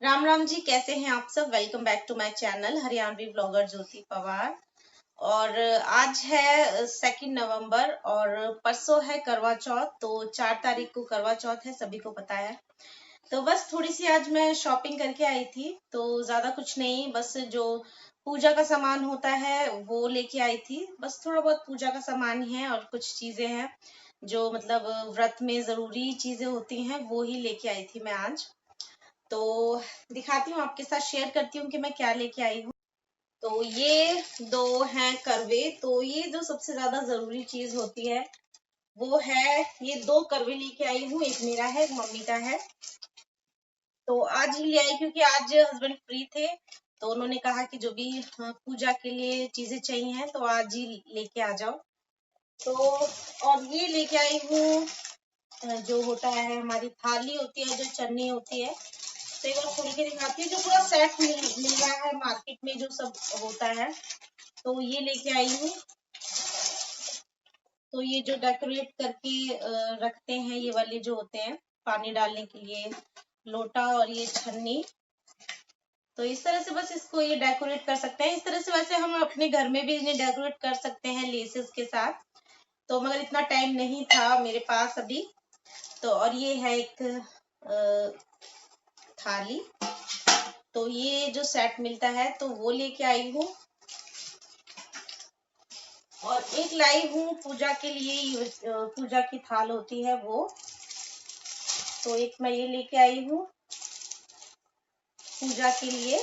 राम राम जी, कैसे हैं आप सब। Welcome back to my channel Haryanvi blogger Jyoti Pawar. और आज है 2 नवंबर और परसों है करवा चौथ। तो 4 तारीख को करवा चौथ है, सभी को पता है। तो बस थोड़ी सी आज मैं शॉपिंग करके आई थी, तो ज्यादा कुछ नहीं, बस जो पूजा का सामान होता है वो लेके आई थी। बस थोड़ा बहुत पूजा का सामान ही है और कुछ चीजें हैं जो मतलब व्रत में जरूरी चीजें होती हैं, वो ही लेके आई थी मैं आज। तो दिखाती हूँ आपके साथ, शेयर करती हूँ कि मैं क्या लेके आई हूँ। तो ये दो हैं करवे। तो ये जो सबसे ज्यादा जरूरी चीज होती है वो है, ये 2 करवे लेके आई हूँ। एक मेरा है, एक मम्मी का है। तो आज ही ले आई क्योंकि आज हस्बैंड फ्री थे, तो उन्होंने कहा कि जो भी पूजा के लिए चीजें चाहिए हैं तो आज ही लेके आ जाओ। तो और ये लेके आई हूँ जो होता है, हमारी थाली होती है, जो चन्नी होती है। तो एक बार खोल के दिखाती हूँ। जो पूरा सेट मिल रहा है मार्केट में, जो सब होता है, तो ये लेके आई हूँ। तो ये जो डेकोरेट करके रखते हैं, ये वाले जो होते हैं पानी डालने के लिए, लोटा और ये छन्नी। तो इस तरह से बस इसको ये डेकोरेट कर सकते हैं। इस तरह से वैसे हम अपने घर में भी इन्हें डेकोरेट कर सकते हैं लेसेस के साथ, तो मगर इतना टाइम नहीं था मेरे पास अभी। तो और ये है एक थाली। तो ये जो सेट मिलता है तो वो लेके आई हूँ। और एक लाई हूँ पूजा के लिए, पूजा की थाल होती है वो। तो एक मैं ये लेके आई हूँ पूजा के लिए।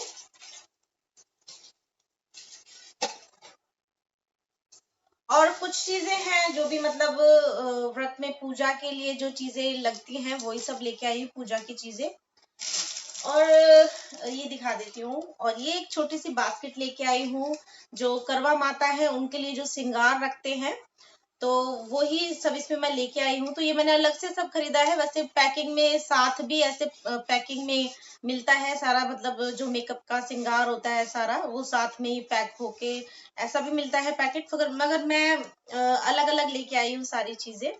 और कुछ चीजें हैं जो भी मतलब व्रत में पूजा के लिए जो चीजें लगती हैं वही सब लेके आई हूँ, पूजा की चीजें। और ये दिखा देती हूँ। और ये एक छोटी सी बास्केट लेके आई हूँ, जो करवा माता है उनके लिए जो श्रृंगार रखते हैं, तो वो ही सब इसमें मैं लेके आई हूँ। तो ये मैंने अलग से सब खरीदा है, वैसे पैकिंग में साथ भी ऐसे पैकिंग में मिलता है सारा, मतलब जो मेकअप का श्रृंगार होता है सारा वो साथ में ही पैक होके ऐसा भी मिलता है पैकेट, मगर मैं अलग अलग लेके आई हूँ सारी चीजें।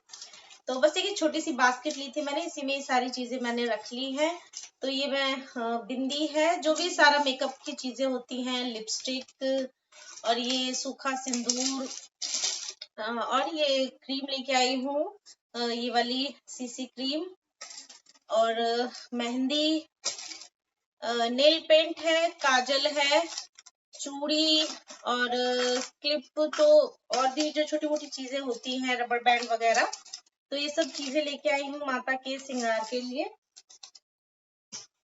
तो बस एक छोटी सी बास्केट ली थी मैंने, इसी में ये सारी चीजें मैंने रख ली हैं। तो ये मैं बिंदी है, जो भी सारा मेकअप की चीजें होती हैं, लिपस्टिक और ये सूखा सिंदूर, और ये क्रीम लेके आई हूँ, ये वाली सीसी क्रीम। और मेहंदी, नेल पेंट है, काजल है, चूड़ी और क्लिप, तो और भी जो छोटी मोटी चीजें होती हैं, रबर बैंड वगैरह, तो ये सब चीजें लेके आई हूँ माता के श्रृंगार के लिए।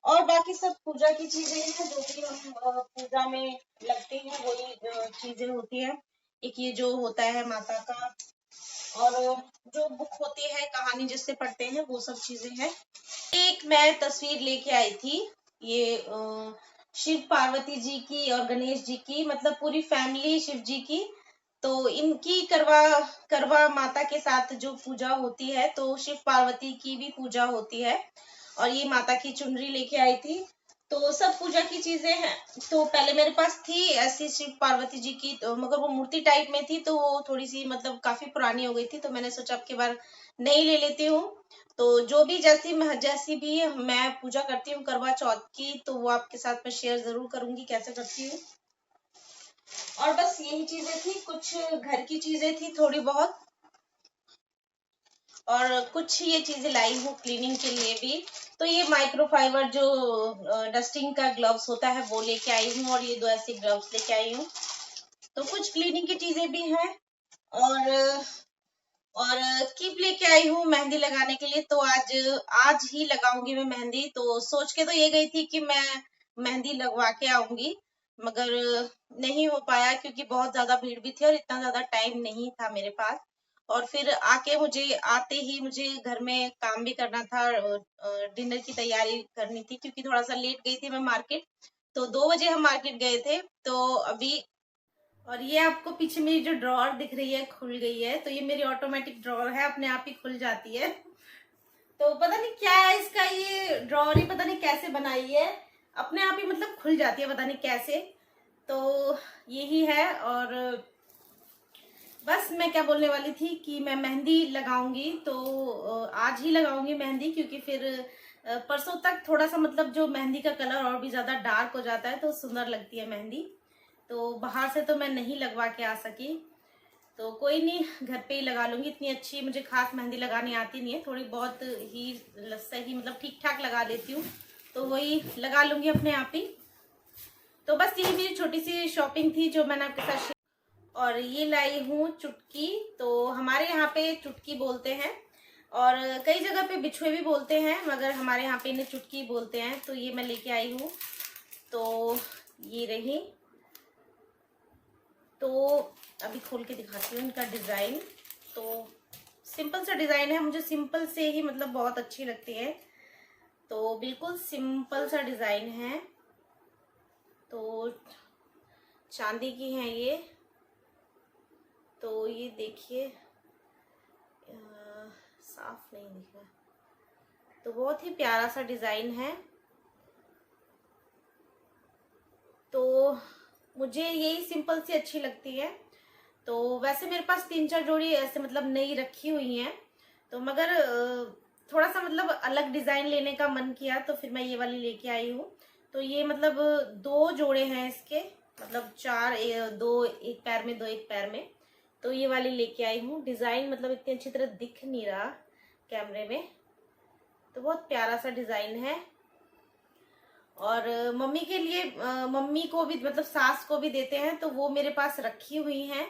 और बाकी सब पूजा की चीजें हैं, जो भी हम पूजा में लगती हैं वही चीजें होती है। एक ये जो होता है माता का, और जो बुक होती है कहानी जिससे पढ़ते हैं, वो सब चीजें हैं। एक मैं तस्वीर लेके आई थी, ये शिव पार्वती जी की और गणेश जी की, मतलब पूरी फैमिली शिव जी की। तो इनकी करवा करवा माता के साथ जो पूजा होती है, तो शिव पार्वती की भी पूजा होती है। और ये माता की चुनरी लेके आई थी। तो सब पूजा की चीजें हैं। तो पहले मेरे पास थी ऐसी शिव पार्वती जी की, तो मगर वो मूर्ति टाइप में थी, तो वो थोड़ी सी मतलब काफी पुरानी हो गई थी, तो मैंने सोचा अब की बार नई ले लेती हूँ। तो जो भी जैसी भी मैं पूजा करती हूँ करवा चौथ की, तो वो आपके साथ मैं शेयर जरूर करूंगी कैसे करती हूँ। और बस यही चीजें थी, कुछ घर की चीजें थी थोड़ी बहुत, और कुछ ये चीजें लाई हूँ क्लीनिंग के लिए भी। तो ये माइक्रोफाइबर जो डस्टिंग का ग्लव्स होता है वो लेके आई हूँ, और ये 2 ऐसे ग्लव्स लेके आई हूँ। तो कुछ क्लीनिंग की चीजें भी हैं। और और क्लिप लेके आई हूँ मेहंदी लगाने के लिए। तो आज आज ही लगाऊंगी मैं मेहंदी। तो सोच के तो ये गई थी कि मैं मेहंदी लगवा के आऊंगी, मगर नहीं हो पाया क्योंकि बहुत ज्यादा भीड़ भी थी और इतना ज्यादा टाइम नहीं था मेरे पास। और फिर आते ही मुझे घर में काम भी करना था, डिनर की तैयारी करनी थी, क्योंकि थोड़ा सा लेट गई थी मैं मार्केट। तो 2 बजे हम मार्केट गए थे। तो अभी, और ये आपको पीछे मेरी जो ड्रॉअर दिख रही है खुल गई है, तो ये मेरी ऑटोमेटिक ड्रॉअर है, अपने आप ही खुल जाती है। तो पता नहीं क्या है इसका, ये ड्रॉअर ही पता नहीं कैसे बनाई है, अपने आप ही मतलब खुल जाती है, पता नहीं कैसे। तो यही है। और बस मैं क्या बोलने वाली थी कि मैं मेहंदी लगाऊंगी, तो आज ही लगाऊंगी मेहंदी, क्योंकि फिर परसों तक थोड़ा सा मतलब जो मेहंदी का कलर और भी ज्यादा डार्क हो जाता है तो सुंदर लगती है मेहंदी। तो बाहर से तो मैं नहीं लगवा के आ सकी, तो कोई नहीं, घर पे ही लगा लूंगी। इतनी अच्छी मुझे खास मेहंदी लगानी आती नहीं है, थोड़ी बहुत ही सही मतलब ठीक ठाक लगा लेती हूँ, तो वही लगा लूंगी अपने आप ही। तो बस यही मेरी छोटी सी शॉपिंग थी जो मैंने आपके साथ। और ये लाई हूँ चुटकी, तो हमारे यहाँ पे चुटकी बोलते हैं और कई जगह पे बिछुए भी बोलते हैं, मगर हमारे यहाँ पे इन्हें चुटकी बोलते हैं। तो ये मैं लेके आई हूँ, तो ये रही। तो अभी खोल के दिखाती हूँ इनका डिजाइन। तो सिंपल सा डिजाइन है, मुझे सिंपल से ही मतलब बहुत अच्छी लगती है। तो बिल्कुल सिंपल सा डिजाइन है, तो चांदी की है ये। तो ये देखिए, साफ नहीं दिख रहा, तो बहुत ही प्यारा सा डिजाइन है। तो मुझे यही सिंपल सी अच्छी लगती है। तो वैसे मेरे पास 3-4 जोड़ी ऐसे मतलब नई रखी हुई हैं, तो मगर थोड़ा सा मतलब अलग डिजाइन लेने का मन किया तो फिर मैं ये वाली लेके आई हूँ। तो ये मतलब 2 जोड़े हैं इसके, मतलब 4, 2 एक पैर में, 2 एक पैर में। तो ये वाली लेके आई हूँ। डिजाइन मतलब इतनी अच्छी तरह दिख नहीं रहा कैमरे में, तो बहुत प्यारा सा डिजाइन है। और मम्मी के लिए, मम्मी को भी मतलब सास को भी देते हैं, तो वो मेरे पास रखी हुई हैं,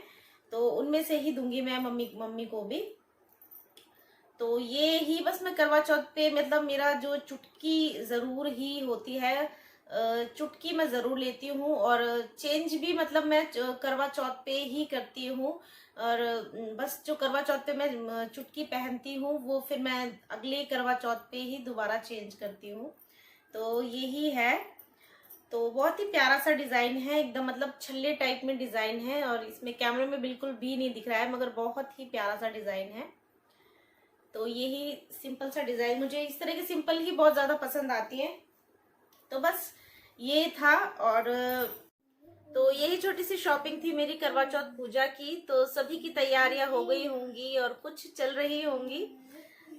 तो उनमें से ही दूंगी मैं मम्मी को भी। तो ये ही बस मैं करवा चौथ पे मतलब मेरा जो चुटकी जरूर ही होती है, चुटकी मैं जरूर लेती हूँ। और चेंज भी मतलब मैं करवा चौथ पे ही करती हूँ। और बस जो करवा चौथ पे मैं चुटकी पहनती हूँ वो फिर मैं अगले करवा चौथ पे ही दोबारा चेंज करती हूँ। तो यही है। तो बहुत ही प्यारा सा डिजाइन है, एकदम मतलब छल्ले टाइप में डिजाइन है, और इसमें कैमरे में बिल्कुल भी नहीं दिख रहा है, मगर बहुत ही प्यारा सा डिजाइन है। तो यही सिंपल सा डिजाइन, मुझे इस तरह की सिंपल ही बहुत ज्यादा पसंद आती है। तो बस ये था। और तो यही छोटी सी शॉपिंग थी मेरी करवा चौथ पूजा की। तो सभी की तैयारियां हो गई होंगी और कुछ चल रही होंगी।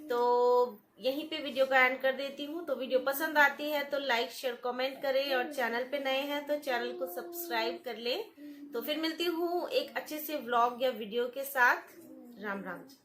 तो यहीं पे वीडियो का एंड कर देती हूँ। तो वीडियो पसंद आती है तो लाइक शेयर कमेंट करें, और चैनल पे नए हैं तो चैनल को सब्सक्राइब कर ले। तो फिर मिलती हूँ एक अच्छे से व्लॉग या वीडियो के साथ। राम राम जी।